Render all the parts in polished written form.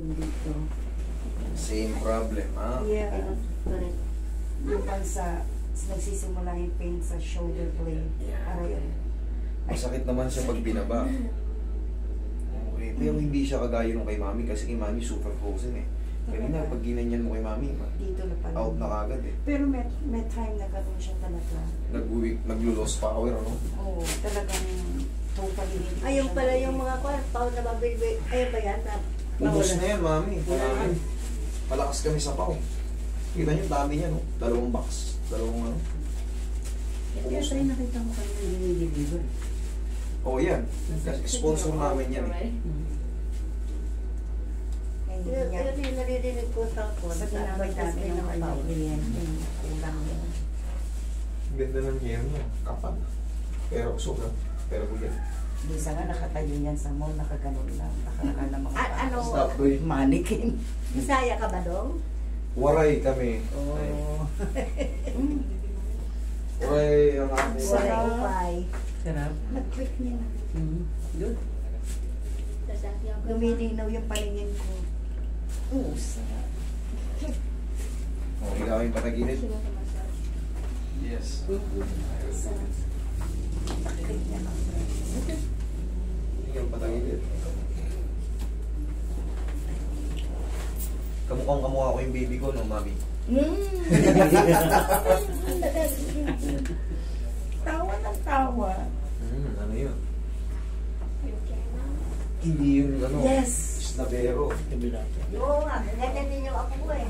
yung dito. Same problem, ha? Yeah. Yung pag nagsisimula yung pain sa shoulder blade. Yeah. Aray. Masakit naman siya pag binaba. Okay. Pero hindi siya kagaya nung kay mami kasi kay mami super frozen eh. Kanina, pag ginanyan mo kay mami, Dito na pala. out na kagad eh. Pero may time na gano'n siya talaga. Naglo-lost power, ano? Oo, talagang totally hindi. Ayun siya pala na- yung mga pao na babilbi. Ayun ba yan? Ubus na yan, mami. Malakas kami sa pao. Kita nyo, dami niya, no? Dalawang box. Dalawang ano. Kaya tayo nakita mo kayo yung nililiver. Oh, yan. Sponsor namin yan eh. Hindi Yun niya. yung naririnig ko sa ako. Sa ginamit namin ng mga kliyente, kulang yun. Ganda ng hair niya. Kapal. Pero suga. Pero buyan. Bisa nga nakatayo yan sa mall, nakaganon lang. Nakakala ng mga Ano? Stop, boy. mannequin. Bisaya ka ba dong? Waray kami. Ay. Waray ang aking. Waray upay. Sarap. Nag-click niya na. Good. Lumilinaw yung paningin ko. Oo, sarap. Okay, ikaw yung pataginit? Yes. Sarap. Nag-click niya na. Ikaw yung pataginit. Kamukhang-kamukha ko yung baby ko, no, mami? Tawa ng tawa. Ano yun? Hindi yung ano, Yes! snabero. Oo nga, ganyan din yung ako ko eh.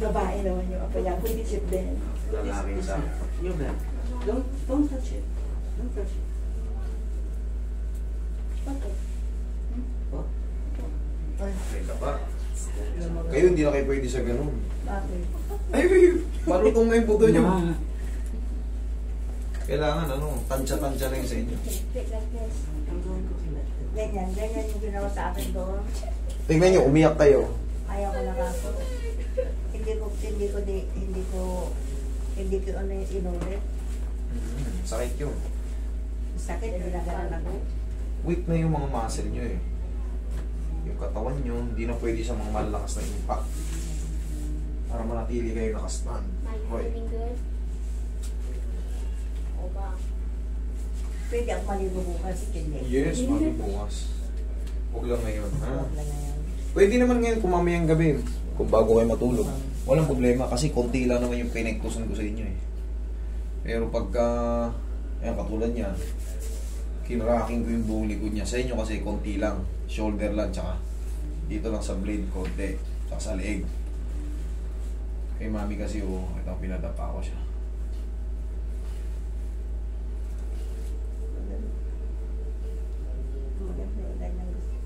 Babae naman yung apaya. Pwede siya din. Lalaking sa Your back. Don't touch it. Don't touch it. Okay. may ka pa. Kayo hindi na kayo pwede sa ganun. Bakit? Ay, marutong na yung buto nyo. Kailangan ano, tansya-tansya na yun sa inyo. Like this. I'm going to kill it. Ganyan yung ginawa sa akin doon. Tingnan nyo, umiyak kayo. Ayaw ko na ako. Hindi ko ano yung inulit. Sakit yun. Sakit, hindi na ganun ako. Weak na yung mga muscle nyo eh. Yung katawan nyo, hindi na pwede sa mga malakas na impact. Para manatili kayo nakastand. Hoy. good? O ba? Pwede ako maligo bukas, hindi. Yes, mami, bukas. Huwag lang ngayon, ha? Huwag lang yan. Pwede naman ngayon kung mamayang gabi. Kung bago kayo matulog. Walang problema kasi konti lang naman yung pinagtusan ko sa inyo eh. Pero pagka, ayan katulad niya, kinracking ko yung buong likod niya. Sa inyo kasi konti lang. Shoulder lang, tsaka dito lang sa blade, konti. Tsaka sa leeg. Kay mami kasi, oh, ito pinadapa ko siya. Maganda yung ganyan gusto.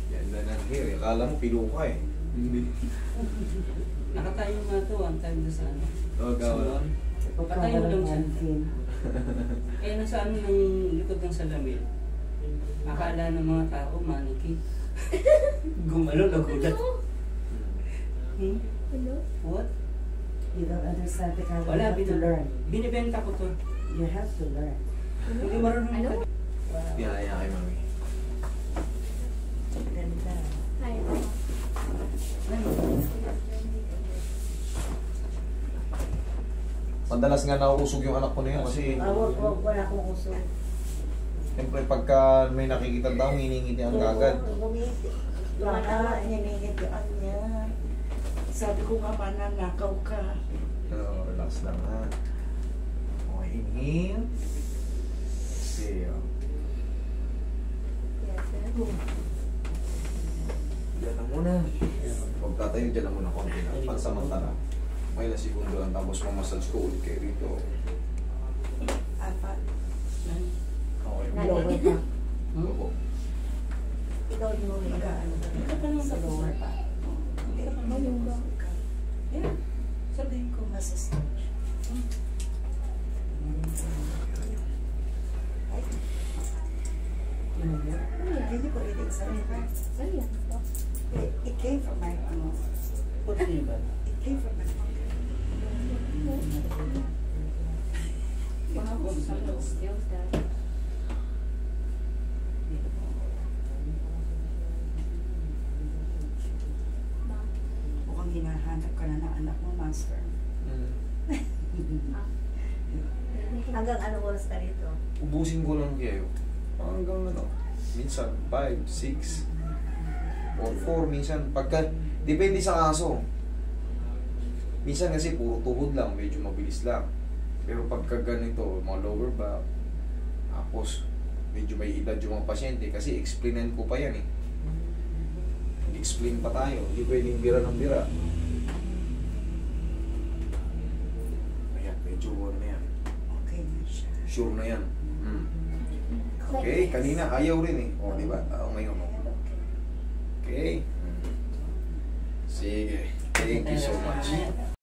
Ganda ng hair eh. Akala mo piluka eh. Hindi. Nakatayo nga to, ang time na sa ano. Oh, gawa. Patayo lang siya. Eh, nasa ano ng likod ng salamin. Akala ng mga tao, mannequin. Gumalo, nagulat. Hmm? Ano? What? You don't understand because you Wala, have to learn. binibenta ko to. You have to learn. Hindi marunong Ano? ka. Pinaya kay mami. Ganda. Ay, Madalas nga nauusog yung anak ko na yun kasi wala akong uso. siyempre pagka may nakikita daw, hiningiti ang gagad. Gumiti. Baka niningit yung niya. Sabi ko nga, mananakaw ka. So, relax lang ha. Okay, inhale. Exhale. Diyan lang muna. Huwag tatayo, diyan lang muna konti lang. Pansamantala. May na segundo lang tapos mamassage ko ulit kayo rito. Apat. Okay. Lower pa. Opo. Ikaw yung Mag-ano na sa lower pa. Hindi ka pa malungkot ka. Yeah. Sabihin ko. Masasage. Hindi ko rin sa It came from my Put me ba? It came from my Hanggang anong oras ka rito? Ubusin ko lang kayo. Hanggang ano, minsan 5, 6, or 4, minsan pagka, depende sa kaso. Minsan kasi puro tuhod lang, medyo mabilis lang. Pero pagka ganito, mga lower back, tapos medyo may edad yung mga pasyente kasi explainan ko pa yan eh. Explain pa tayo, hindi pwedeng bira ng bira. Ayan, medyo na yan. Okay na siya. Sure na yan. Okay, kanina ayaw rin eh. O, di ba? Ngayon, o. Okay. Sige. Thank you so much.